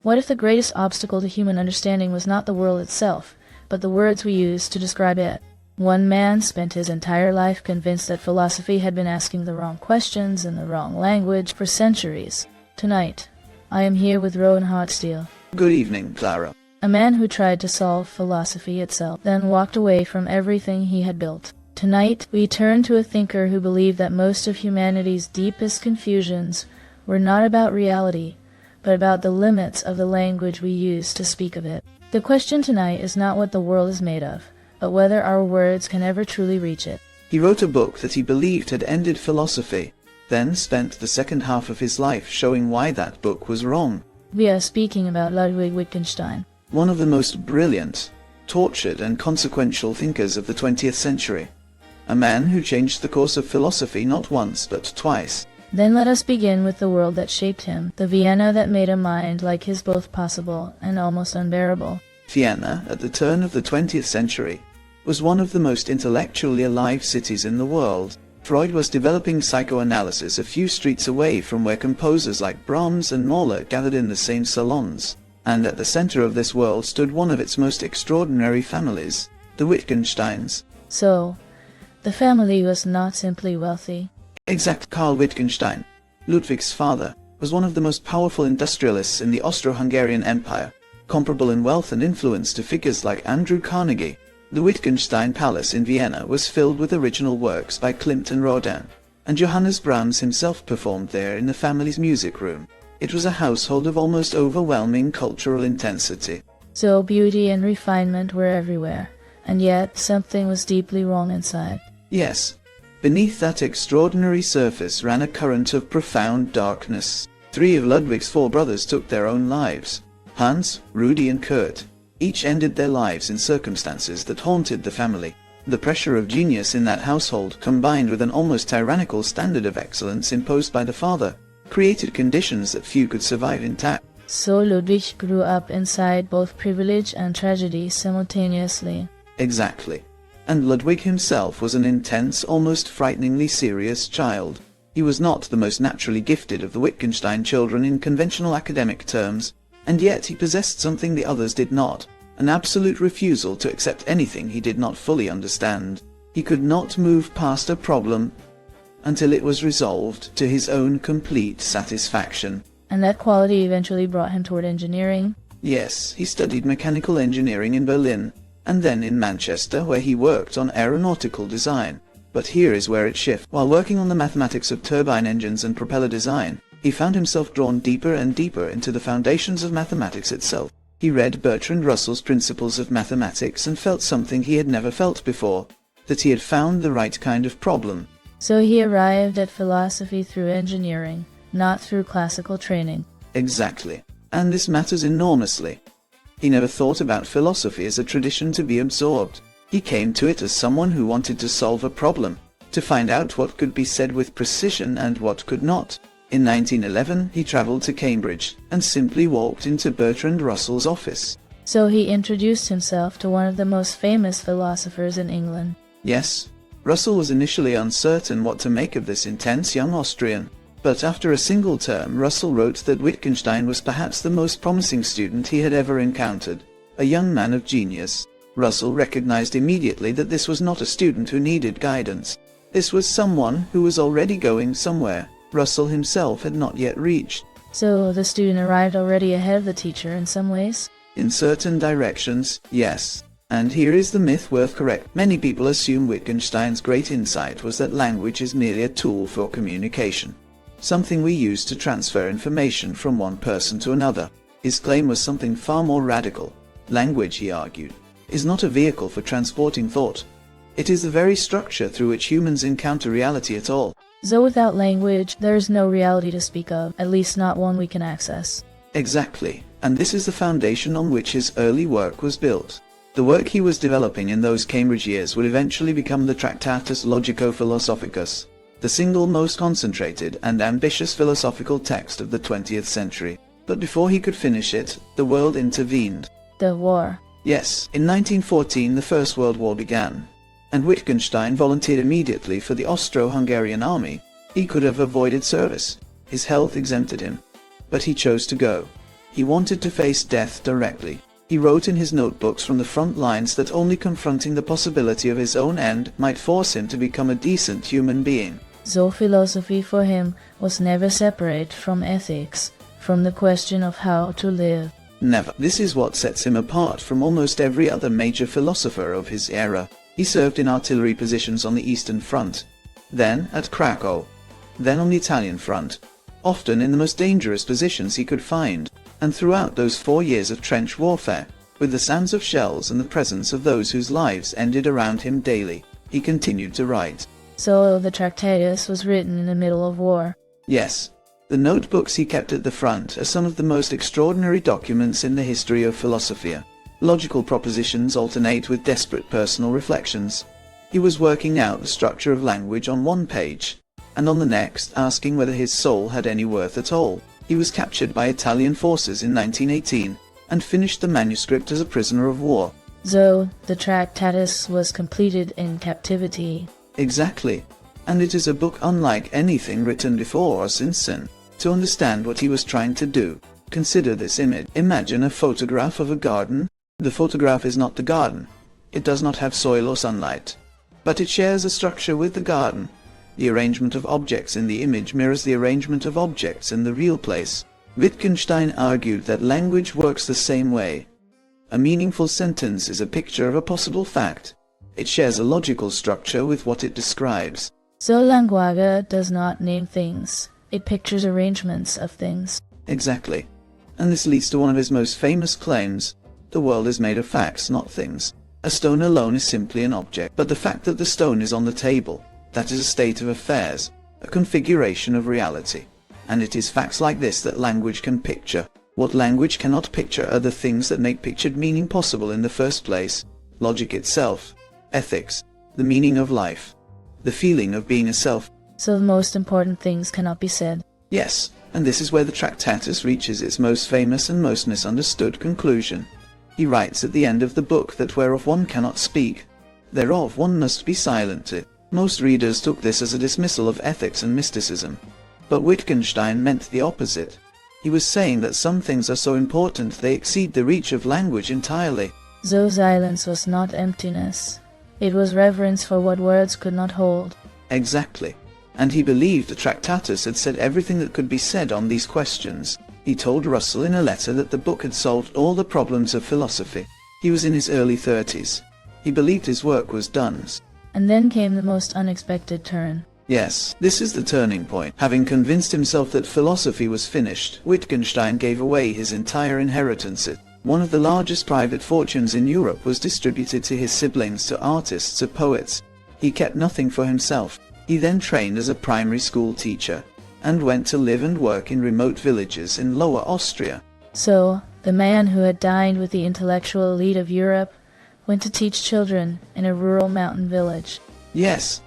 What if the greatest obstacle to human understanding was not the world itself, but the words we use to describe it? One man spent his entire life convinced that philosophy had been asking the wrong questions in the wrong language for centuries. Tonight, I am here with Rowan Hotsteel. Good evening, Clara. A man who tried to solve philosophy itself, then walked away from everything he had built. Tonight, we turn to a thinker who believed that most of humanity's deepest confusions were not about reality, but about the limits of the language we use to speak of it. The question tonight is not what the world is made of, but whether our words can ever truly reach it. He wrote a book that he believed had ended philosophy, then spent the second half of his life showing why that book was wrong. We are speaking about Ludwig Wittgenstein, one of the most brilliant, tortured and consequential thinkers of the 20th century. A man who changed the course of philosophy not once but twice. Then let us begin with the world that shaped him, the Vienna that made a mind like his both possible and almost unbearable. Vienna, at the turn of the 20th century, was one of the most intellectually alive cities in the world. Freud was developing psychoanalysis a few streets away from where composers like Brahms and Mahler gathered in the same salons. And at the center of this world stood one of its most extraordinary families, the Wittgensteins. So, the family was not simply wealthy. Exact. Karl Wittgenstein, Ludwig's father, was one of the most powerful industrialists in the Austro-Hungarian Empire, comparable in wealth and influence to figures like Andrew Carnegie. The Wittgenstein Palace in Vienna was filled with original works by Klimt and Rodin, and Johannes Brahms himself performed there in the family's music room. It was a household of almost overwhelming cultural intensity. So beauty and refinement were everywhere, and yet something was deeply wrong inside. Yes. Beneath that extraordinary surface ran a current of profound darkness. 3 of Ludwig's 4 brothers took their own lives. Hans, Rudi and Kurt. Each ended their lives in circumstances that haunted the family. The pressure of genius in that household, combined with an almost tyrannical standard of excellence imposed by the father, created conditions that few could survive intact. So Ludwig grew up inside both privilege and tragedy simultaneously. Exactly. And Ludwig himself was an intense, almost frighteningly serious child. He was not the most naturally gifted of the Wittgenstein children in conventional academic terms, and yet he possessed something the others did not, an absolute refusal to accept anything he did not fully understand. He could not move past a problem until it was resolved to his own complete satisfaction. And that quality eventually brought him toward engineering? Yes, he studied mechanical engineering in Berlin, and then in Manchester, where he worked on aeronautical design. But here is where it shifted. While working on the mathematics of turbine engines and propeller design, he found himself drawn deeper and deeper into the foundations of mathematics itself. He read Bertrand Russell's Principles of Mathematics and felt something he had never felt before, that he had found the right kind of problem. So he arrived at philosophy through engineering, not through classical training. Exactly. And this matters enormously. He never thought about philosophy as a tradition to be absorbed. He came to it as someone who wanted to solve a problem, to find out what could be said with precision and what could not. In 1911, he traveled to Cambridge and simply walked into Bertrand Russell's office. So he introduced himself to one of the most famous philosophers in England. Yes. Russell was initially uncertain what to make of this intense young Austrian. But after a single term, Russell wrote that Wittgenstein was perhaps the most promising student he had ever encountered, a young man of genius. Russell recognized immediately that this was not a student who needed guidance. This was someone who was already going somewhere Russell himself had not yet reached. So the student arrived already ahead of the teacher in some ways? In certain directions, yes. And here is the myth worth correct. Many people assume Wittgenstein's great insight was that language is merely a tool for communication, something we use to transfer information from one person to another. His claim was something far more radical. Language, he argued, is not a vehicle for transporting thought. It is the very structure through which humans encounter reality at all. So without language, there is no reality to speak of, at least not one we can access. Exactly, and this is the foundation on which his early work was built. The work he was developing in those Cambridge years would eventually become the Tractatus Logico-Philosophicus, the single most concentrated and ambitious philosophical text of the 20th century. But before he could finish it, the world intervened. The war. Yes, in 1914 the First World War began, and Wittgenstein volunteered immediately for the Austro-Hungarian army. He could have avoided service. His health exempted him. But he chose to go. He wanted to face death directly. He wrote in his notebooks from the front lines that only confronting the possibility of his own end might force him to become a decent human being. So philosophy for him was never separate from ethics, from the question of how to live. Never. This is what sets him apart from almost every other major philosopher of his era. He served in artillery positions on the Eastern Front, then at Krakow, then on the Italian front, often in the most dangerous positions he could find, and throughout those 4 years of trench warfare, with the sounds of shells and the presence of those whose lives ended around him daily, he continued to write. So the Tractatus was written in the middle of war. Yes. The notebooks he kept at the front are some of the most extraordinary documents in the history of philosophy. Logical propositions alternate with desperate personal reflections. He was working out the structure of language on one page, and on the next asking whether his soul had any worth at all. He was captured by Italian forces in 1918, and finished the manuscript as a prisoner of war. So the Tractatus was completed in captivity. Exactly. And it is a book unlike anything written before or since then. To understand what he was trying to do, consider this image. Imagine a photograph of a garden. The photograph is not the garden. It does not have soil or sunlight. But it shares a structure with the garden. The arrangement of objects in the image mirrors the arrangement of objects in the real place. Wittgenstein argued that language works the same way. A meaningful sentence is a picture of a possible fact. It shares a logical structure with what it describes. So language does not name things. It pictures arrangements of things. Exactly. And this leads to one of his most famous claims. The world is made of facts, not things. A stone alone is simply an object. But the fact that the stone is on the table, that is a state of affairs, a configuration of reality. And it is facts like this that language can picture. What language cannot picture are the things that make pictured meaning possible in the first place. Logic itself, ethics, the meaning of life, the feeling of being a self. So the most important things cannot be said. Yes, and this is where the Tractatus reaches its most famous and most misunderstood conclusion. He writes at the end of the book that whereof one cannot speak, thereof one must be silented. Most readers took this as a dismissal of ethics and mysticism. But Wittgenstein meant the opposite. He was saying that some things are so important they exceed the reach of language entirely. So silence was not emptiness. It was reverence for what words could not hold. Exactly. And he believed the Tractatus had said everything that could be said on these questions. He told Russell in a letter that the book had solved all the problems of philosophy. He was in his early 30s. He believed his work was done. And then came the most unexpected turn. Yes, this is the turning point. Having convinced himself that philosophy was finished, Wittgenstein gave away his entire inheritance. One of the largest private fortunes in Europe was distributed to his siblings, to artists, to poets. He kept nothing for himself. He then trained as a primary school teacher, and went to live and work in remote villages in Lower Austria. So, the man who had dined with the intellectual elite of Europe went to teach children in a rural mountain village. Yes,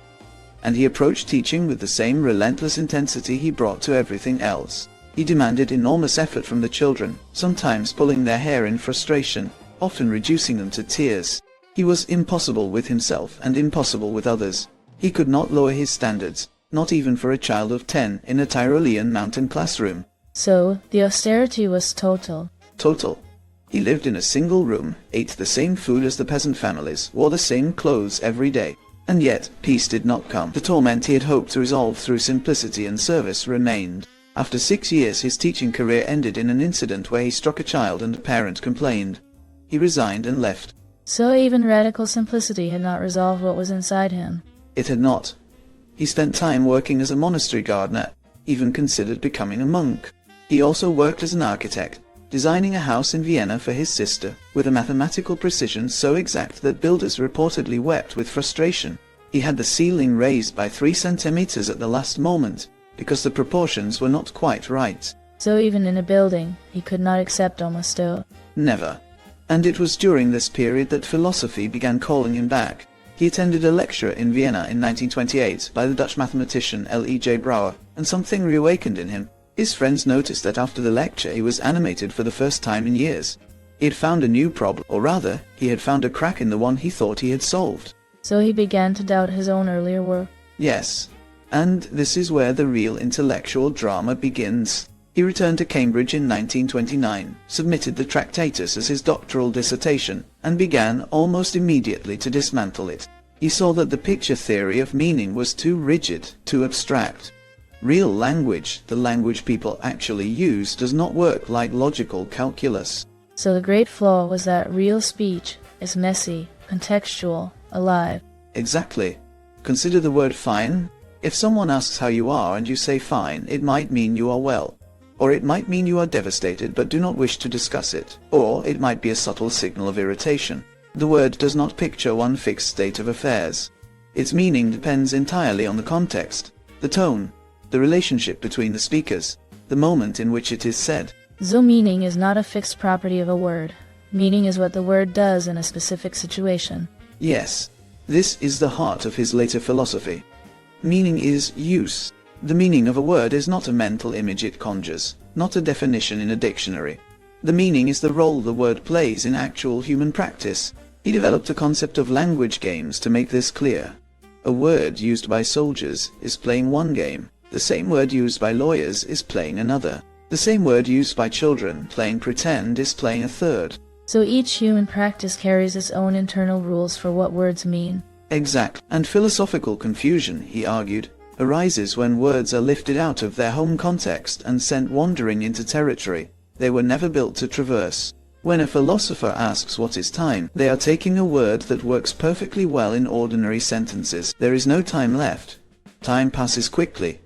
and he approached teaching with the same relentless intensity he brought to everything else. He demanded enormous effort from the children, sometimes pulling their hair in frustration, often reducing them to tears. He was impossible with himself and impossible with others. He could not lower his standards, not even for a child of 10 in a Tyrolean mountain classroom. So, the austerity was total. Total. He lived in a single room, ate the same food as the peasant families, wore the same clothes every day. And yet, peace did not come. The torment he had hoped to resolve through simplicity and service remained. After 6 years his teaching career ended in an incident where he struck a child and a parent complained. He resigned and left. So even radical simplicity had not resolved what was inside him. It had not. He spent time working as a monastery gardener, even considered becoming a monk. He also worked as an architect, designing a house in Vienna for his sister, with a mathematical precision so exact that builders reportedly wept with frustration. He had the ceiling raised by 3 centimeters at the last moment, because the proportions were not quite right. So even in a building, he could not accept almost stone. Never. And it was during this period that philosophy began calling him back. He attended a lecture in Vienna in 1928 by the Dutch mathematician L.E.J. Brouwer, and something reawakened in him. His friends noticed that after the lecture he was animated for the first time in years. He had found a new problem, or rather, he had found a crack in the one he thought he had solved. So he began to doubt his own earlier work. Yes, and this is where the real intellectual drama begins. He returned to Cambridge in 1929, submitted the Tractatus as his doctoral dissertation, and began almost immediately to dismantle it. He saw that the picture theory of meaning was too rigid, too abstract. Real language, the language people actually use, does not work like logical calculus. So the great flaw was that real speech is messy, contextual, alive. Exactly. Consider the word fine. If someone asks how you are and you say fine, it might mean you are well. Or it might mean you are devastated but do not wish to discuss it. Or it might be a subtle signal of irritation. The word does not picture one fixed state of affairs. Its meaning depends entirely on the context, the tone, the relationship between the speakers, the moment in which it is said. So meaning is not a fixed property of a word. Meaning is what the word does in a specific situation. Yes, this is the heart of his later philosophy. Meaning is use. The meaning of a word is not a mental image it conjures, not a definition in a dictionary. The meaning is the role the word plays in actual human practice. He developed a concept of language games to make this clear. A word used by soldiers is playing one game. The same word used by lawyers is playing another. The same word used by children playing pretend is playing a third. So each human practice carries its own internal rules for what words mean. Exact. And philosophical confusion, he argued, arises when words are lifted out of their home context and sent wandering into territory they were never built to traverse. When a philosopher asks what is time, they are taking a word that works perfectly well in ordinary sentences. There is no time left. Time passes quickly.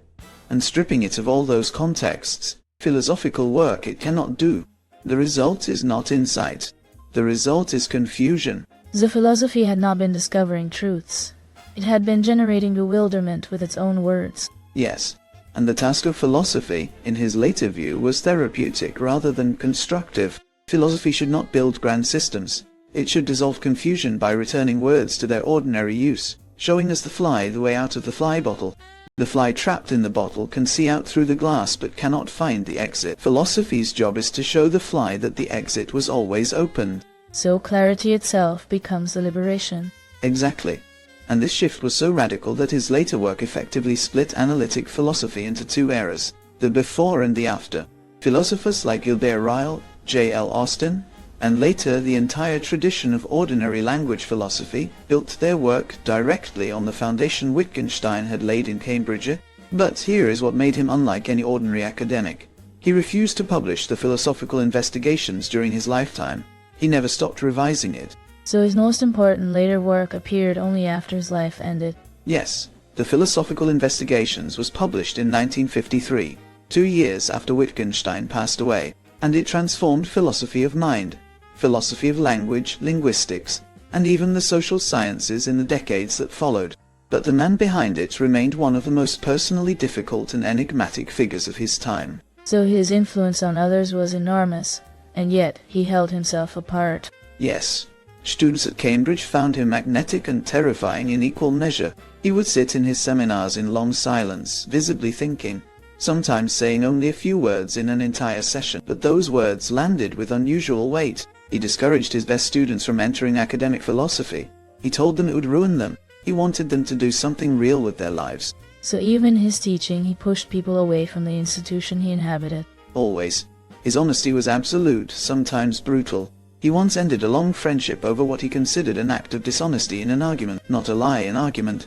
And stripping it of all those contexts, philosophical work it cannot do. The result is not insight. The result is confusion. The philosophy had not been discovering truths. It had been generating bewilderment with its own words. Yes, and the task of philosophy, in his later view, was therapeutic rather than constructive. Philosophy should not build grand systems. It should dissolve confusion by returning words to their ordinary use, showing us the fly the way out of the fly bottle. The fly trapped in the bottle can see out through the glass but cannot find the exit. Philosophy's job is to show the fly that the exit was always open. So clarity itself becomes the liberation. Exactly. And this shift was so radical that his later work effectively split analytic philosophy into two eras, the before and the after. Philosophers like Gilbert Ryle, J.L. Austin, and later the entire tradition of ordinary language philosophy built their work directly on the foundation Wittgenstein had laid in Cambridge. But here is what made him unlike any ordinary academic. He refused to publish the philosophical investigations during his lifetime. He never stopped revising it. So his most important later work appeared only after his life ended. Yes, the Philosophical Investigations was published in 1953, 2 years after Wittgenstein passed away, and it transformed philosophy of mind, philosophy of language, linguistics, and even the social sciences in the decades that followed. But the man behind it remained one of the most personally difficult and enigmatic figures of his time. So his influence on others was enormous, and yet he held himself apart. Yes. Students at Cambridge found him magnetic and terrifying in equal measure. He would sit in his seminars in long silence, visibly thinking, sometimes saying only a few words in an entire session, but those words landed with unusual weight. He discouraged his best students from entering academic philosophy. He told them it would ruin them. He wanted them to do something real with their lives. So even in his teaching, he pushed people away from the institution he inhabited. Always. His honesty was absolute, sometimes brutal. He once ended a long friendship over what he considered an act of dishonesty in an argument, not a lie in argument.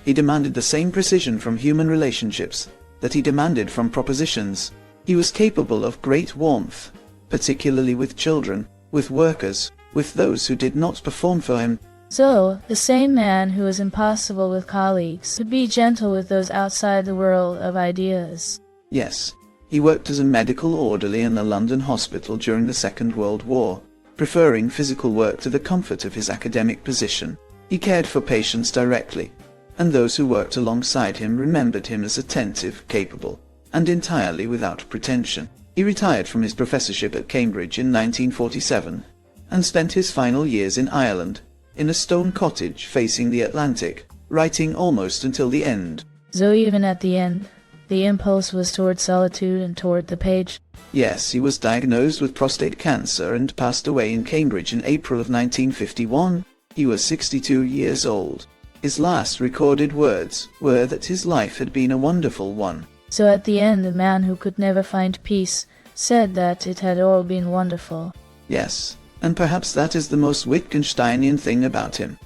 He demanded the same precision from human relationships that he demanded from propositions. He was capable of great warmth, particularly with children, with workers, with those who did not perform for him. So, the same man who was impossible with colleagues could be gentle with those outside the world of ideas. Yes, he worked as a medical orderly in a London hospital during the Second World War. Preferring physical work to the comfort of his academic position. He cared for patients directly, and those who worked alongside him remembered him as attentive, capable, and entirely without pretension. He retired from his professorship at Cambridge in 1947, and spent his final years in Ireland, in a stone cottage facing the Atlantic, writing almost until the end. So even at the end, the impulse was toward solitude and toward the page. Yes, he was diagnosed with prostate cancer and passed away in Cambridge in April of 1951. He was 62 years old. His last recorded words were that his life had been a wonderful one. So at the end, the man who could never find peace said that it had all been wonderful. Yes, and perhaps that is the most Wittgensteinian thing about him,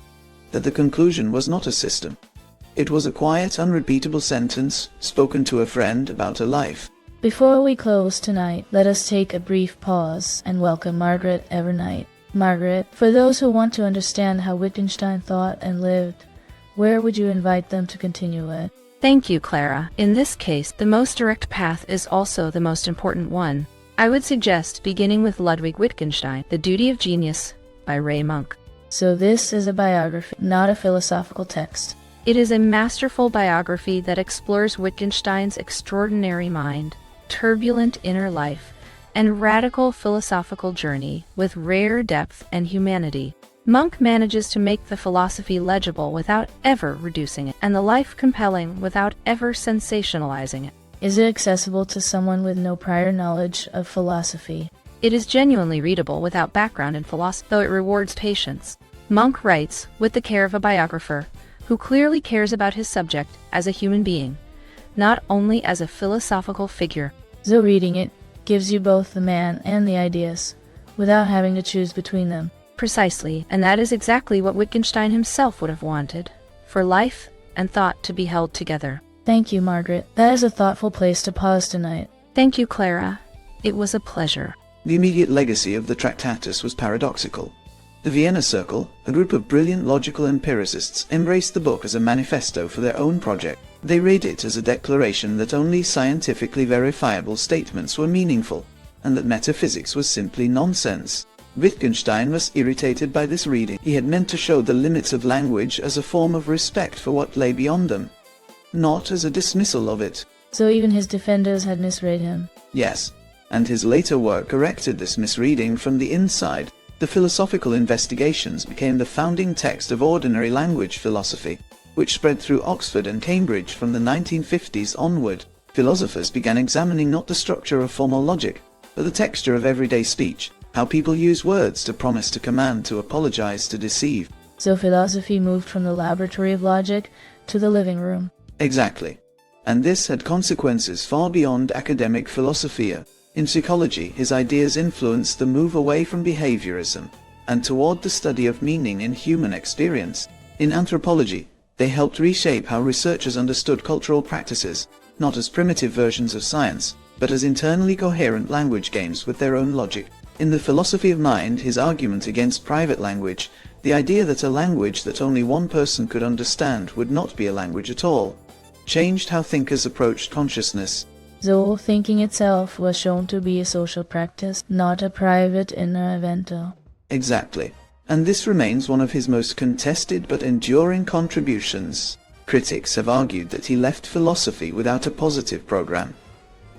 that the conclusion was not a system. It was a quiet, unrepeatable sentence spoken to a friend about a life. Before we close tonight, let us take a brief pause and welcome Margaret Evernight. Margaret, for those who want to understand how Wittgenstein thought and lived, where would you invite them to continue it? Thank you, Clara. In this case, the most direct path is also the most important one. I would suggest beginning with Ludwig Wittgenstein, The Duty of Genius by Ray Monk. So this is a biography, not a philosophical text. It is a masterful biography that explores Wittgenstein's extraordinary mind, turbulent inner life, and radical philosophical journey with rare depth and humanity. Monk manages to make the philosophy legible without ever reducing it, and the life compelling without ever sensationalizing it. Is it accessible to someone with no prior knowledge of philosophy? It is genuinely readable without background in philosophy, though it rewards patience. Monk writes with the care of a biographer who clearly cares about his subject as a human being, not only as a philosophical figure. So reading it gives you both the man and the ideas, without having to choose between them. Precisely, and that is exactly what Wittgenstein himself would have wanted, for life and thought to be held together. Thank you, Margaret. That is a thoughtful place to pause tonight. Thank you, Clara. It was a pleasure. The immediate legacy of the Tractatus was paradoxical. The Vienna Circle, a group of brilliant logical empiricists, embraced the book as a manifesto for their own project. They read it as a declaration that only scientifically verifiable statements were meaningful, and that metaphysics was simply nonsense. Wittgenstein was irritated by this reading. He had meant to show the limits of language as a form of respect for what lay beyond them, not as a dismissal of it. So even his defenders had misread him. Yes, and his later work corrected this misreading from the inside. The Philosophical Investigations became the founding text of ordinary language philosophy, which spread through Oxford and Cambridge from the 1950s onward. Philosophers began examining not the structure of formal logic, but the texture of everyday speech, how people use words to promise, to command, to apologize, to deceive. So philosophy moved from the laboratory of logic to the living room. Exactly. And this had consequences far beyond academic philosophia. In psychology, his ideas influenced the move away from behaviorism and toward the study of meaning in human experience. In anthropology, they helped reshape how researchers understood cultural practices, not as primitive versions of science, but as internally coherent language games with their own logic. In the philosophy of mind, his argument against private language, the idea that a language that only one person could understand would not be a language at all, changed how thinkers approached consciousness. So thinking itself was shown to be a social practice, not a private inner event. Exactly. And this remains one of his most contested but enduring contributions. Critics have argued that he left philosophy without a positive program,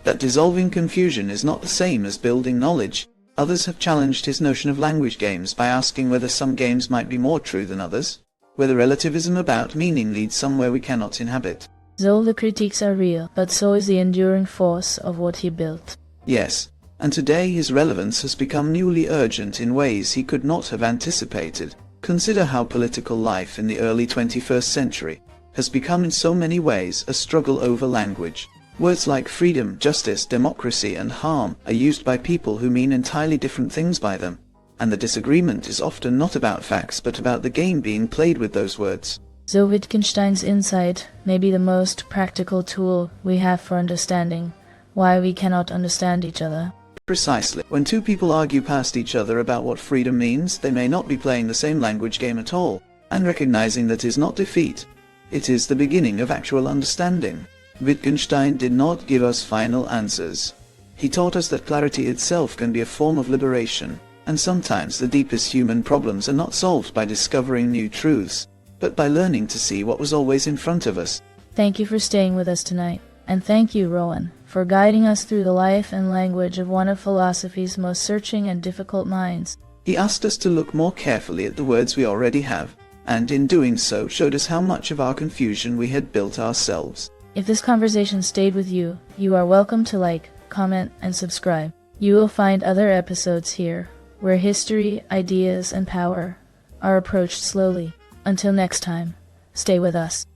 that dissolving confusion is not the same as building knowledge. Others have challenged his notion of language games by asking whether some games might be more true than others, whether relativism about meaning leads somewhere we cannot inhabit. So the critiques are real, but so is the enduring force of what he built. Yes, and today his relevance has become newly urgent in ways he could not have anticipated. Consider how political life in the early 21st century has become in so many ways a struggle over language. Words like freedom, justice, democracy, and harm are used by people who mean entirely different things by them, and the disagreement is often not about facts but about the game being played with those words. So Wittgenstein's insight may be the most practical tool we have for understanding why we cannot understand each other. Precisely. When two people argue past each other about what freedom means, they may not be playing the same language game at all, and recognizing that is not defeat. It is the beginning of actual understanding. Wittgenstein did not give us final answers. He taught us that clarity itself can be a form of liberation, and sometimes the deepest human problems are not solved by discovering new truths, but by learning to see what was always in front of us. Thank you for staying with us tonight, and thank you, Rowan, for guiding us through the life and language of one of philosophy's most searching and difficult minds. He asked us to look more carefully at the words we already have, and in doing so showed us how much of our confusion we had built ourselves. If this conversation stayed with you, you are welcome to like, comment, and subscribe. You will find other episodes here, where history, ideas, and power are approached slowly. Until next time, stay with us.